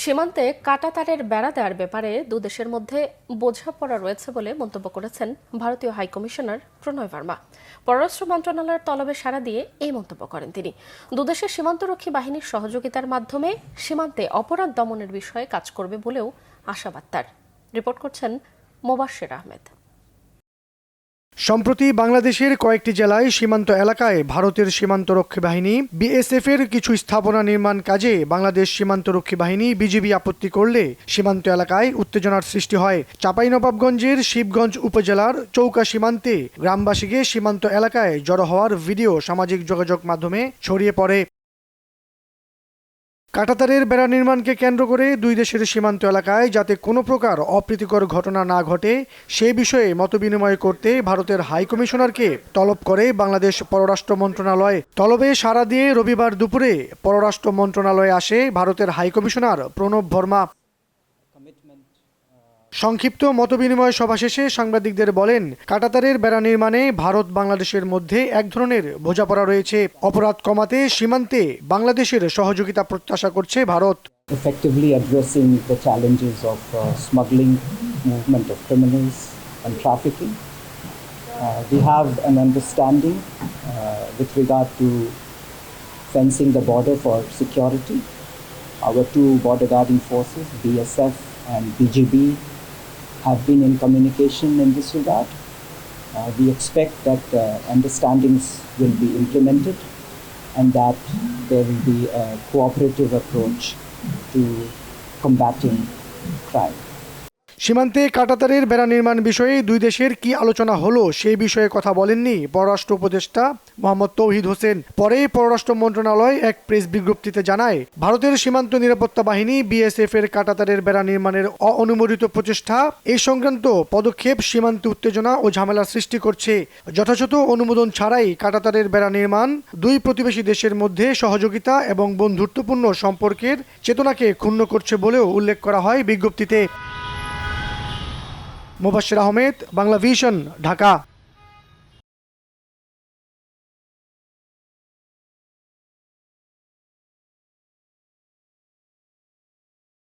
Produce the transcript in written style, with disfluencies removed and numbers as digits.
সীমান্তে কাঁটাতারের বেড়া দেওয়ার ব্যাপারে দুদেশের মধ্যে বোঝাপড়া রয়েছে বলে মন্তব্য করেছেন ভারতীয় হাইকমিশনার প্রণয় ভার্মা। পররাষ্ট্র মন্ত্রণালয়ের তলবে সাড়া দিয়ে এই মন্তব্য করেন তিনি। দুদেশের সীমান্তরক্ষী বাহিনীর সহযোগিতার মাধ্যমে সীমান্তে অপরাধ দমনের বিষয়ে কাজ করবে বলেও আশাবাদ তার। রিপোর্ট করছেন মোবাশ্বের আহমেদ। সম্প্রতি বাংলাদেশের কয়েকটি জেলায় সীমান্ত এলাকায় ভারতের সীমান্তরক্ষী বাহিনী বিএসএফ এর কিছু স্থাপনা নির্মাণ কাজে বাংলাদেশ সীমান্তরক্ষী বাহিনী বিজিবি আপত্তি করলে সীমান্ত এলাকায় উত্তেজনার সৃষ্টি হয়। চাঁপাইনবাবগঞ্জের শিবগঞ্জ উপজেলার চৌকা সীমান্তে গ্রামবাসীকে সীমান্ত এলাকায় জড়ো হওয়ার ভিডিও সামাজিক যোগাযোগ মাধ্যমে ছড়িয়ে পড়ে। কাঁটাতারের বেড়া নির্মাণকে কেন্দ্র করে দুই দেশের সীমান্ত এলাকায় যাতে কোনো প্রকার অপ্রীতিকর ঘটনা না ঘটে সে বিষয়ে মতবিনিময় করতে ভারতের হাইকমিশনারকে তলব করে বাংলাদেশ পররাষ্ট্র মন্ত্রণালয়। তলবে সাড়া দিয়ে রবিবার দুপুরে পররাষ্ট্র মন্ত্রণালয়ে আসে ভারতের হাইকমিশনার প্রণব ভার্মা। সংক্ষিপ্ত মতবিনিময় সভা শেষে সাংবাদিকদের বলেন, কাঁটাতারের বেড়া নির্মাণে ভারত বাংলাদেশের মধ্যে এক ধরনের বোঝাপড়া রয়েছে। অপরাধ কমাতে সীমান্তে বাংলাদেশের সহযোগিতা প্রত্যাশা করছে Bharat. Effectively addressing the challenges of smuggling, movement of criminals and trafficking. We have an understanding with regard to fencing the border for security. Our two border guarding forces, BSF and BGB, have been in communication in this regard. We expect that understandings will be implemented and that there will be a cooperative approach to combating crime. সীমান্তে কাঁটাতারের বেড়া নির্মাণ বিষয়ে দুই দেশের কি আলোচনা হলো সেই বিষয়ে কথা বলেননি পররাষ্ট্র উপদেষ্টা মোহাম্মদ তৌহিদ হোসেন। পরে পররাষ্ট্র মন্ত্রণালয় এক প্রেস বিজ্ঞপ্তিতে জানায়, ভারতের সীমান্ত নিরাপত্তা বাহিনী বিএসএফ এর কাঁটাতারের বেড়া নির্মাণের অনুমোদিত প্রচেষ্টা এই সংক্রান্ত পদক্ষেপ সীমান্তে উত্তেজনা ও ঝামেলা সৃষ্টি করছে। যথাযথ অনুমোদন ছাড়াই কাঁটাতারের বেড়া নির্মাণ দুই প্রতিবেশী দেশের মধ্যে সহযোগিতা এবং বন্ধুত্বপূর্ণ সম্পর্কের চেতনাকে ক্ষুণ্ণ করছে বলেও উল্লেখ করা হয় বিজ্ঞপ্তিতে। মোবাশ্বের আহমেদ, বাংলা ভিশন, ঢাকা।